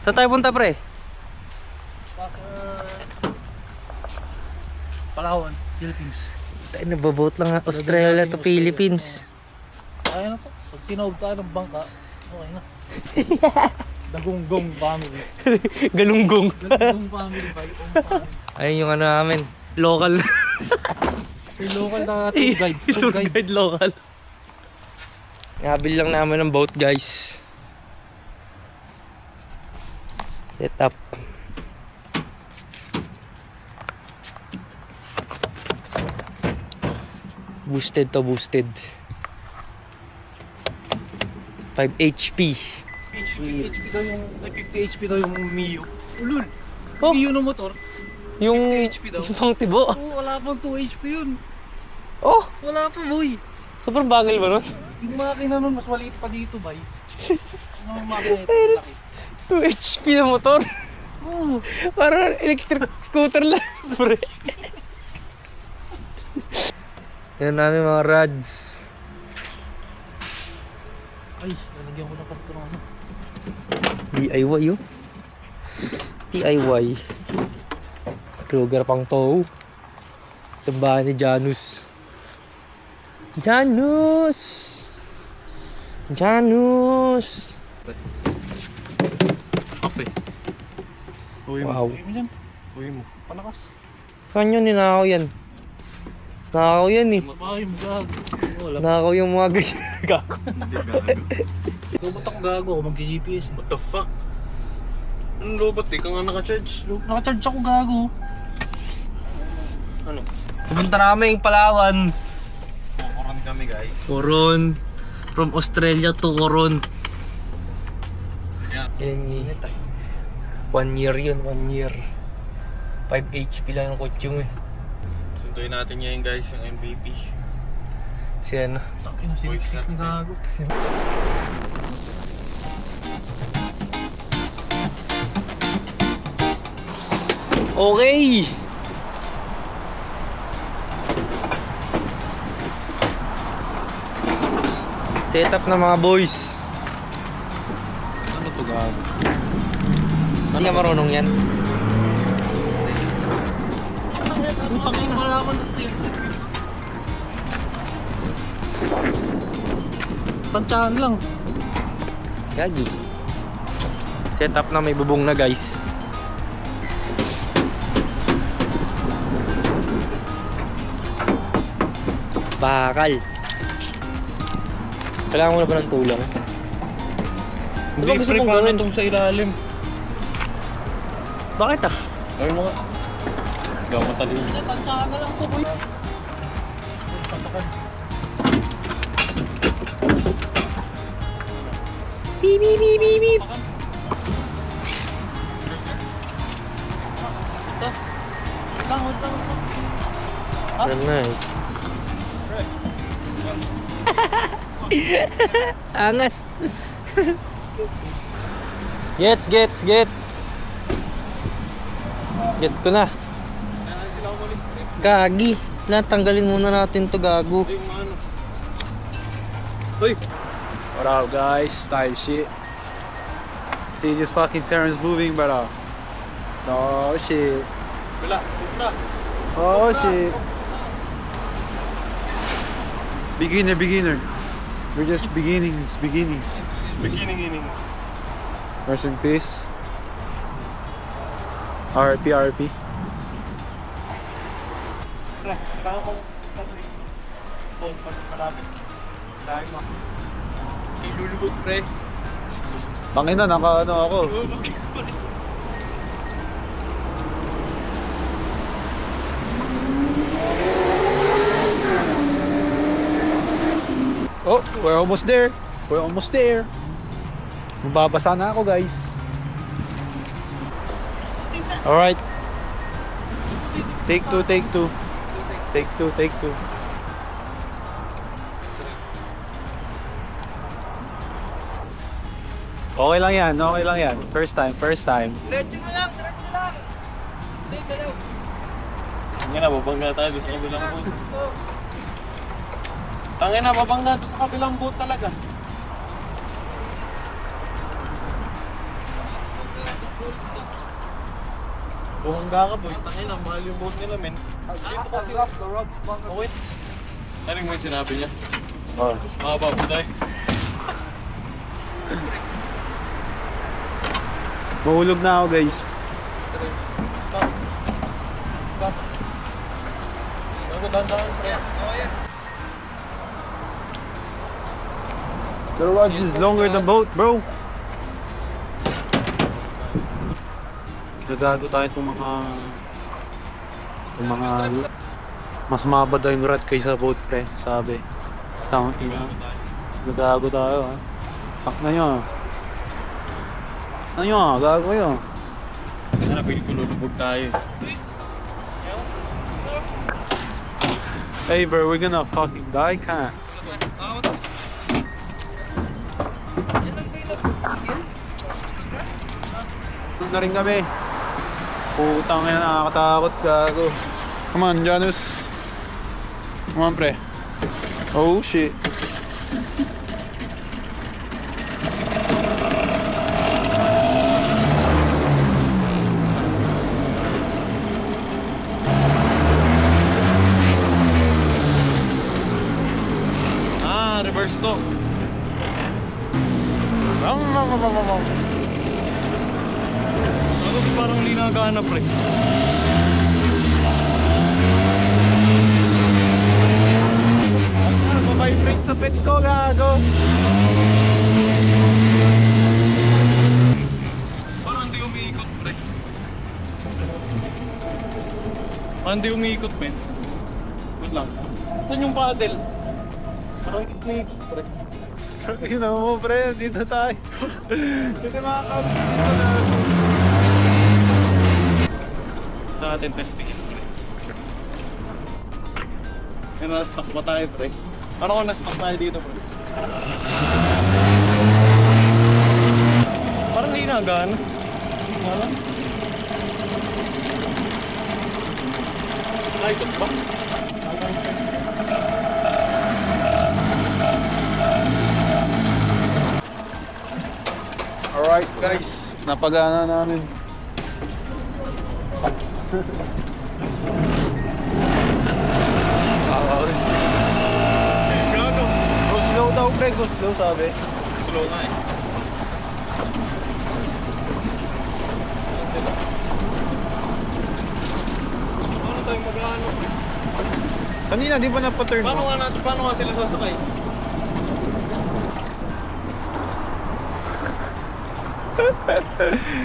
Saan tayo punta, pre? Palawan, Philippines. Tayo nababoat lang nga. Australia to Philippines. Kaya na to. Pag tinawag tayo ng bangka, okay na. Dagunggong family. Galunggong. Dagunggong family. Balikong family. Ayun yung ano namin. Local. Yung local na tour guide. Tour guide local. Nabil lang namin ng boat, guys. Set up. Boosted to boosted. 5 HP. HP daw yung, 50 HP daw yung Mio. Ulul. Oh. Mio na motor. Yung 50 HP daw. yung pang tibo. Oo, wala pang 2 HP yun. Oh, Wala pa, boy. sobrang bagal ba nun? Yung makina nun, mas maliit pa dito, bay. Ano yung makina ito? Laki. 2 HP na motor. Oo. Parang electric scooter lang. Pre. Yan namin mga rods. Ay, lalagyan ko na pa ito ng ano. DIY yun. DIY. Kruger pang tow. Tambahan ni Janus. Janus! Janus! Kape. Uwi Wow. Uwi mo dyan. Uwi mo. Palakas. Saan yun? Ninakaw yan. Nakaw yan eh. Ay, magag. Wala. Nakaw yung mga ganyan. Gago. Hindi gago. Lobot ako gago. Ako mag-GPS. What the fuck? Anong robot? Di ka nga naka-charge. Naka-charge ako gago. Ano? Pumunta namin Palawan. Kukuran kami guys. Coron. From Australia to Coron. Yan. Yan 1 year yun, 1 year. 5 HP lang yung kotse mo eh. Sunduin natin ngayon guys yung MVP. Si ano? Takin na sinisik na gago. Okay! Setup na mga boys. Ano to gago? Hindi ka marunong yan. Putang ina malaman natin. Tansyahan lang. Gagi. Setup na may bubong na guys. Bakal. Kailangan mo na ba ng tulong? Hindi, Diba gusto pre, mong paano gawin? itong sa ilalim? Bakit ah? Gawin mo nga. Hindi ako matalino. Tansyahan na lang po boy. Beep beep beep beep beep. Tas. Langot lang. Very nice. Angas. Gets. Gets ko na. Gagi. Tanggalin muna natin to gago. Hindi, maano. Hoy! What up, guys? Style shit. See these fucking parents moving, but oh shit. Wala, wala. Oh shit. Beginner. We're just beginnings. It's beginning. Rest in peace. RP. Pre, kailangan kong phone pag malapit. Dahil mo. Ilulubog pre. Tangina, naka ano ako. Oh, we're almost there. Mababasa na ako, guys. Alright. Take two. Okay lang yan. First time. Diretso na lang. Tangina, babangga tayo doon sa kabilang boat. Tangina, babangga doon sa kabilang boat talaga. Buhangga ka boy. Tangin na, mahal yung boat nila men. Dito kasi okay. Ano yung sinabi niya? Oh. Mahaba po tayo. Mahulog na ako guys. The rod is longer than boat, bro. Nagago tayo itong mga mas mababa daw yung rod kaysa boat pre, sabi. Tama ina. Nagago tayo ha. Pak na nyo. Ano nyo? Gago yun. Sana pilit ko lulubog tayo. Hey bro, we're gonna fucking die, can't? Na rin kami. Putang ina, nakakatakot, gago. Come on, Janus. Come on, pre. Oh shit. Reverse to. Ano parang hindi nakahanap pre. Vibrate sa pet ko, gago. Parang hindi umiikot pre. Parang hindi umiikot men. Good lang. Saan yung paddle? Parang hindi umiikot pre. Ina mo, pre. Dito tayo. Dito makakap. Dito na. Natin testing pre. Yan, na-stuck pa tayo pre. Ano kung na-stuck tayo dito pre? Parang hindi nagaan. Wala. Ay, ito ba? Alright guys, napagana namin. Gago. Go slow daw pre, go slow sabi. Slow na eh. Paano tayo mag-ano? Kanina di ba napaturn? Paano nga sila sasakay?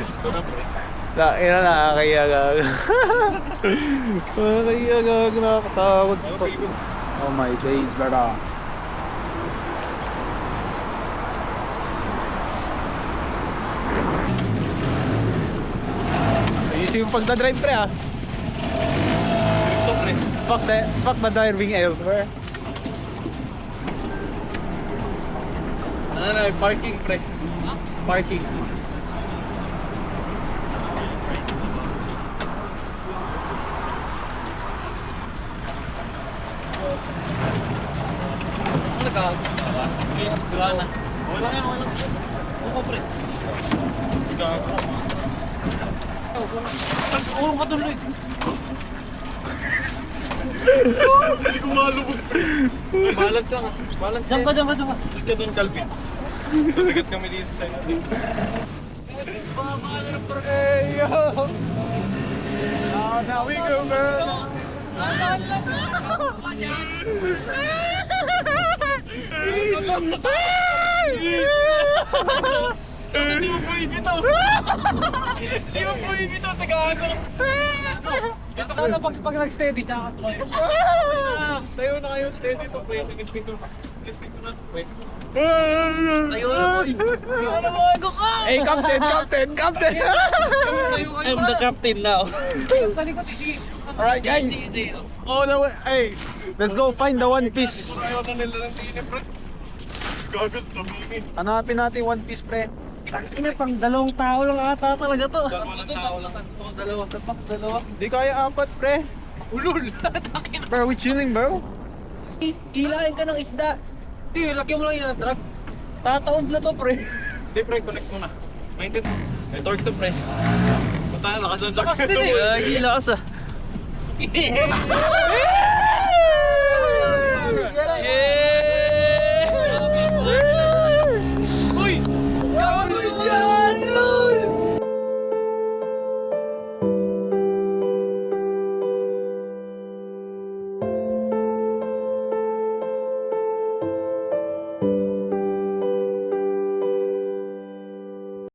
Gusto na pre. Ina nakakaya gago. Nakakaya gago, nakakatakot. Oh my days, brother. Ayusin yung pagdadrive pre ah. Ito pre. Fuck the driving elsewhere. Ano, parking pre. Parking. Ano ka? Please, gana. Wala yan, wala. Opo, pre. Gago. Alis, urong ka doon, Lloyd. Hindi ko malubog pre. Balance lang ah. Balance Diyan ka, diyan ka, diyan ka. Dito doon Calvin. Tumigat kami dito sa inyo. Hey yo! Oh, now we go, girl! Hindi mo po ibitaw. Hindi mo po ibitaw sa gago. Ano pag nag-steady, tsaka twice. Tayo na kayo, steady to pre. Testing ko na pre. Tayo na po. Ano mo, ako ka? Hey, captain! I'm the captain now. Sa likod, hindi. Alright, guys. Oh, no, hey, let's go find the One Piece. Ayaw na nila ng tine pre. Gagot, tumingin. Hanapin natin One Piece, pre. Ina, pang dalawang tao lang ata talaga to. Dalawang tao lang. Dalawa. Di kaya apat, pre. Ulul! Bro, we chilling, bro. Hilahin ka ng isda. Hindi, lagyan mo lang yan ang truck. Tataob na to, pre. Hindi pre, connect mo na. Maintain. May torque to, pre. Punta na, lakas ng torque. Lakas din eh. Ay, lakas ah.